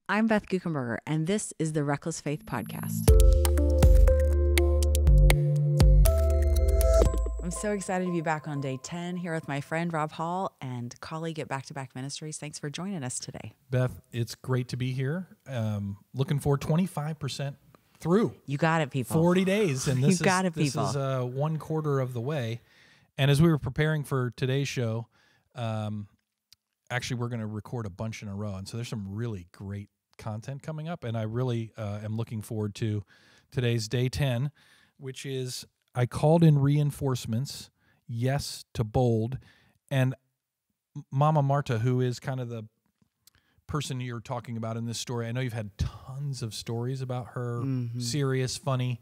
I'm Beth Guckenberger, and this is the Reckless Faith Podcast. I'm so excited to be back on day 10 here with my friend Rob Hall and colleague at Back to Back Ministries. Thanks for joining us today. Beth, it's great to be here. Looking for 25% through. You got it, people. 40 days, and this is 1 quarter of the way. And as we were preparing for today's show, actually we're going to record a bunch in a row, and so there's some really great content coming up, and I really am looking forward to today's day 10, which is I called in reinforcements, yes to bold, and Mama Marta, who is kind of the person you're talking about in this story. I know you've had tons of stories about her, serious, funny.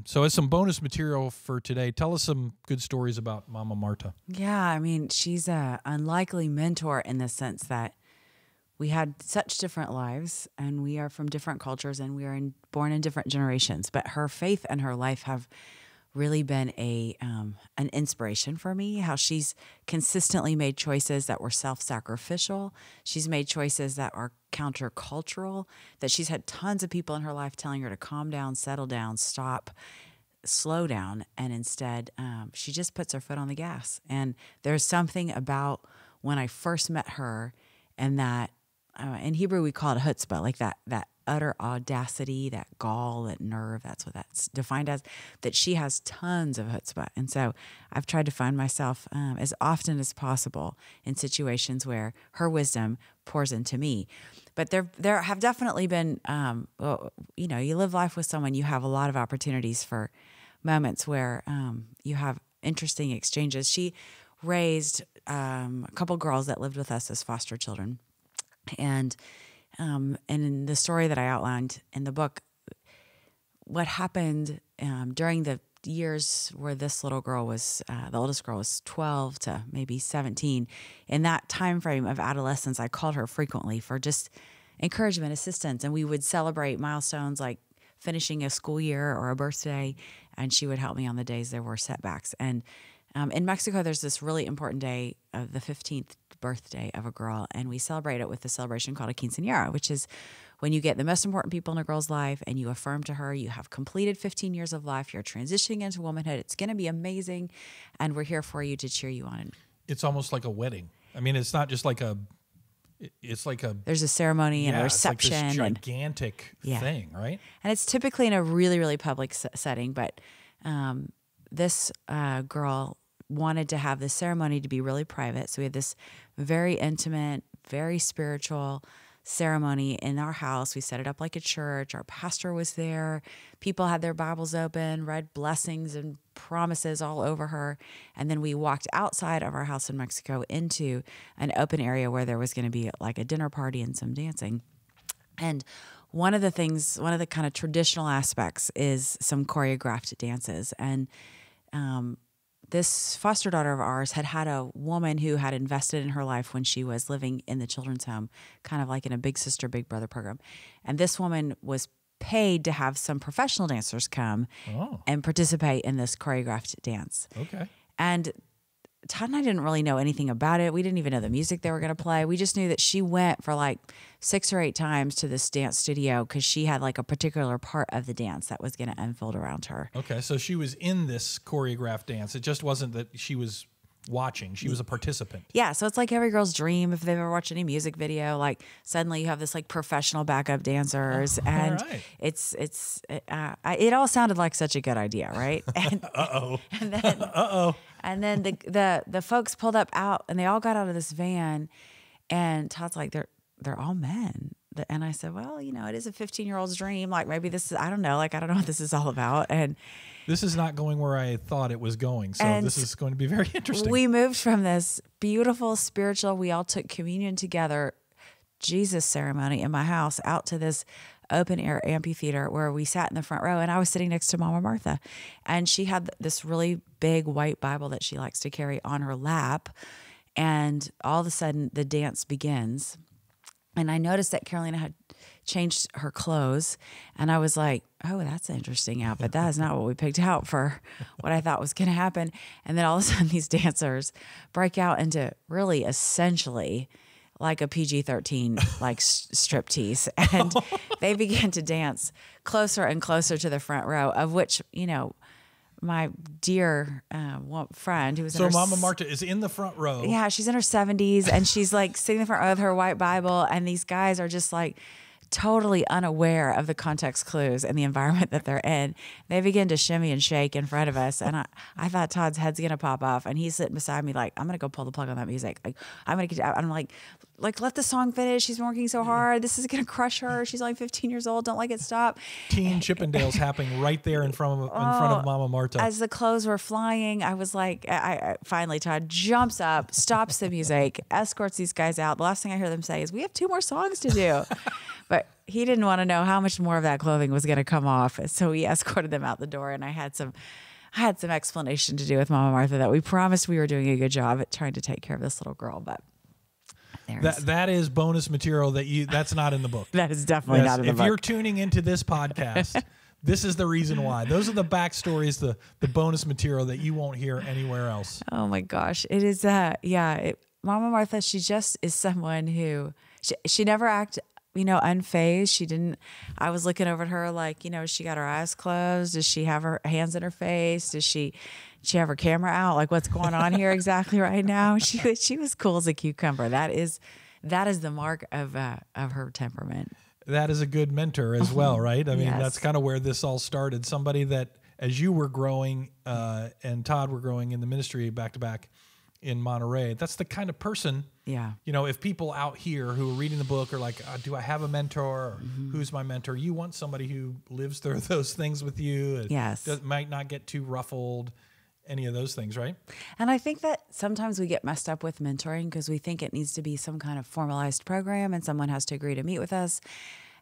So as some bonus material for today, tell us some good stories about Mama Marta. Yeah, I mean, she's an unlikely mentor in the sense that we had such different lives, and we are from different cultures, and we are born in different generations. But her faith and her life have really been an inspiration for me, how she's consistently made choices that were self-sacrificial. She's made choices that are countercultural, that she's had tons of people in her life telling her to calm down, settle down, stop, slow down. And instead, she just puts her foot on the gas. And there's something about when I first met her, and that, in Hebrew, we call it a chutzpah, like that utter audacity, that gall, that nerve, that's what that's defined as, that she has tons of chutzpah. And so I've tried to find myself as often as possible in situations where her wisdom pours into me. But there have definitely been, you live life with someone, you have a lot of opportunities for moments where you have interesting exchanges. She raised a couple girls that lived with us as foster children. And in the story that I outlined in the book, what happened during the years where this little girl was, the oldest girl was 12 to maybe 17, in that time frame of adolescence, I called her frequently for just encouragement, assistance, and we would celebrate milestones like finishing a school year or a birthday, and she would help me on the days there were setbacks. And in Mexico, there's this really important day, the 15th birthday of a girl, and we celebrate it with a celebration called a quinceñera, which is when you get the most important people in a girl's life and you affirm to her, you have completed 15 years of life, you're transitioning into womanhood, it's going to be amazing, and we're here for you to cheer you on. It's almost like a wedding. I mean, it's not just like there's a ceremony and a reception. It's like this gigantic thing, right? And it's typically in a really, really public setting, but this girl wanted to have this ceremony to be really private. So we had this very intimate, very spiritual ceremony in our house. We set it up like a church. Our pastor was there. People had their Bibles open, read blessings and promises all over her. And then we walked outside of our house in Mexico into an open area where there was going to be like a dinner party and some dancing. And one of the kind of traditional aspects is some choreographed dances. And this foster daughter of ours had a woman who had invested in her life when she was living in the children's home, kind of like in a big sister, big brother program. And this woman was paid to have some professional dancers come and participate in this choreographed dance. Okay. And Todd and I didn't really know anything about it. We didn't even know the music they were going to play. We just knew that she went for like 6 or 8 times to this dance studio because she had like a particular part of the dance that was going to unfold around her. Okay, so she was in this choreographed dance. It just wasn't that she was watching. She was a participant. Yeah, so it's like every girl's dream if they've ever watched any music video. Like suddenly you have this like professional backup dancers, and right. It all sounded like such a good idea, right? And, And then the folks pulled up out, and they all got out of this van, and Todd's like, they're all men. And I said, well, it is a 15-year-old's dream. Like maybe this is, I don't know what this is all about. And this is not going where I thought it was going. So this is going to be very interesting. We moved from this beautiful spiritual, we all took communion together, Jesus ceremony in my house out to this open air amphitheater where we sat in the front row, and I was sitting next to Mama Martha, and she had this really big white Bible that she likes to carry on her lap. And all of a sudden the dance begins. And I noticed that Carolina had changed her clothes, and I was like, oh, that's an interesting outfit. That is not what we picked out for what I thought was going to happen. And then all of a sudden these dancers break out into really essentially like a PG-13 like striptease, and they began to dance closer and closer to the front row, of which, you know, my dear friend who was so Mama Marta is in the front row. Yeah, she's in her 70s, and she's like sitting in the front row with her white Bible, and these guys are just like totally unaware of the context clues and the environment that they're in. They begin to shimmy and shake in front of us, and I thought Todd's head's gonna pop off, and he's sitting beside me like, I'm gonna go pull the plug on that music. Like, I'm gonna get out. I'm like let the song finish. She's working so hard. This is gonna crush her. She's only 15 years old. Don't let it stop. Teen Chippendales happening right there in front of Mama Marta. As the clothes were flying, I was like, I finally, Todd jumps up, stops the music, escorts these guys out. The last thing I hear them say is, "We have 2 more songs to do." But he didn't want to know how much more of that clothing was going to come off, so he escorted them out the door. And I had some explanation to do with Mama Martha that we promised we were doing a good job at trying to take care of this little girl. But that is bonus material that's not in the book. That is definitely not in the book. If you're tuning into this podcast, this is the reason why. Those are the backstories, the bonus material that you won't hear anywhere else. Oh my gosh, it is Mama Martha. She just is someone who she never acted, you know, unfazed. She didn't. I was looking over at her like, you know, she got her eyes closed. Does she have her hands in her face? Does she have her camera out? Like, what's going on here exactly right now? She was cool as a cucumber. That is the mark of her temperament. That is a good mentor as well, right? I mean, Yes. That's kind of where this all started. Somebody that, as you were growing and Todd were growing in the ministry back to back in Monterey, that's the kind of person. Yeah. You know, if people out here who are reading the book are like, do I have a mentor? Or who's my mentor? You want somebody who lives through those things with you. Yes. Might not get too ruffled, any of those things, right? And I think that sometimes we get messed up with mentoring because we think it needs to be some kind of formalized program and someone has to agree to meet with us.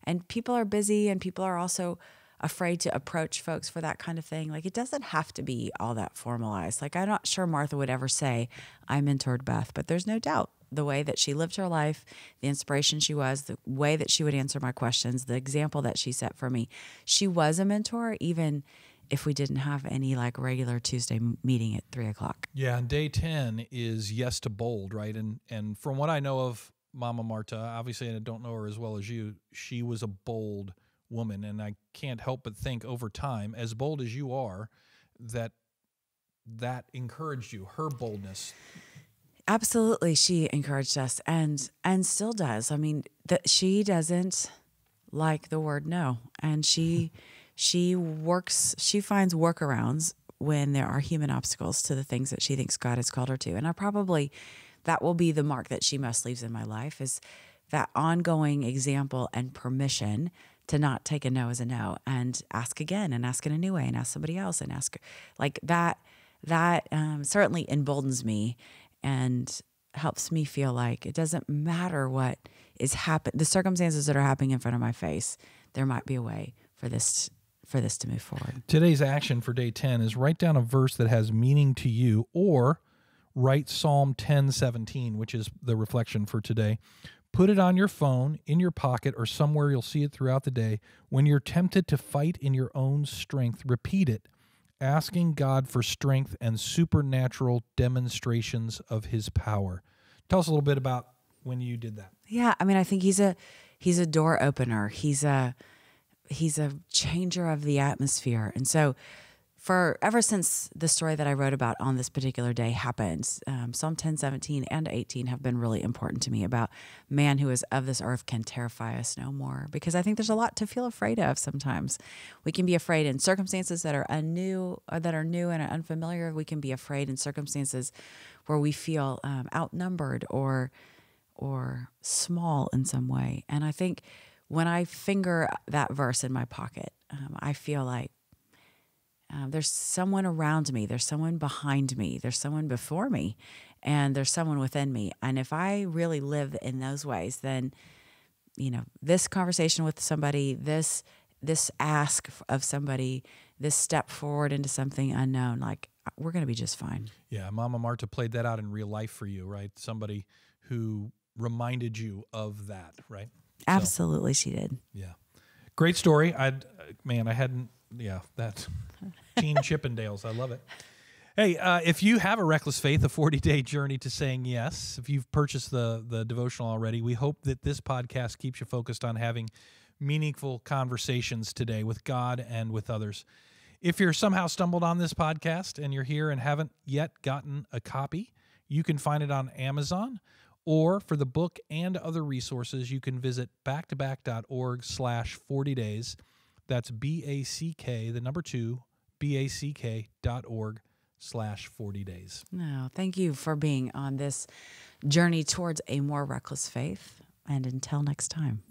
And people are busy, and people are also afraid to approach folks for that kind of thing. Like, it doesn't have to be all that formalized. Like, I'm not sure Martha would ever say, I mentored Beth, but there's no doubt the way that she lived her life, the inspiration she was, the way that she would answer my questions, the example that she set for me. She was a mentor, even if we didn't have any like regular Tuesday meeting at 3:00. Yeah, and day 10 is yes to bold, right? And from what I know of Mama Marta, obviously I don't know her as well as you, she was a bold woman, and I can't help but think over time, as bold as you are, that encouraged you, her boldness. Absolutely, she encouraged us and still does. I mean, she doesn't like the word no, and she finds workarounds when there are human obstacles to the things that she thinks God has called her to. And that will be the mark that she most leaves in my life, is that ongoing example and permission to not take a no as a no, and ask again, and ask in a new way, and ask somebody else, and ask like that. That certainly emboldens me and helps me feel like it doesn't matter what is happening, the circumstances that are happening in front of my face. There might be a way for this to move forward. Today's action for day 10 is write down a verse that has meaning to you, or write Psalm 10:17, which is the reflection for today. Put it on your phone, in your pocket, or somewhere you'll see it throughout the day. When you're tempted to fight in your own strength, repeat it, asking God for strength and supernatural demonstrations of his power. Tell us a little bit about when you did that. Yeah, I mean, I think he's a door opener. He's a changer of the atmosphere. And so ever since the story that I wrote about on this particular day happened, Psalm 10:17 and 18 have been really important to me, about man who is of this earth can terrify us no more. Because I think there's a lot to feel afraid of sometimes. We can be afraid in circumstances that are new and are unfamiliar. We can be afraid in circumstances where we feel outnumbered or small in some way. And I think when I finger that verse in my pocket, I feel like there's someone around me, there's someone behind me, there's someone before me, and there's someone within me. And if I really live in those ways, then, you know, this conversation with somebody, this ask of somebody, this step forward into something unknown, like, we're going to be just fine. Yeah, Mama Marta played that out in real life for you, right? Somebody who reminded you of that, right? Absolutely, she did. Yeah. Great story. That Teen Chippendales. I love it. Hey, if you have a reckless faith, a 40-day journey to saying yes, if you've purchased the devotional already, we hope that this podcast keeps you focused on having meaningful conversations today with God and with others. If you're somehow stumbled on this podcast and you're here and haven't yet gotten a copy, you can find it on Amazon, or for the book and other resources, you can visit backtoback.org/40 days. That's BACK, the number 2, BACK.org/40 days. No, thank you for being on this journey towards a more reckless faith. And until next time.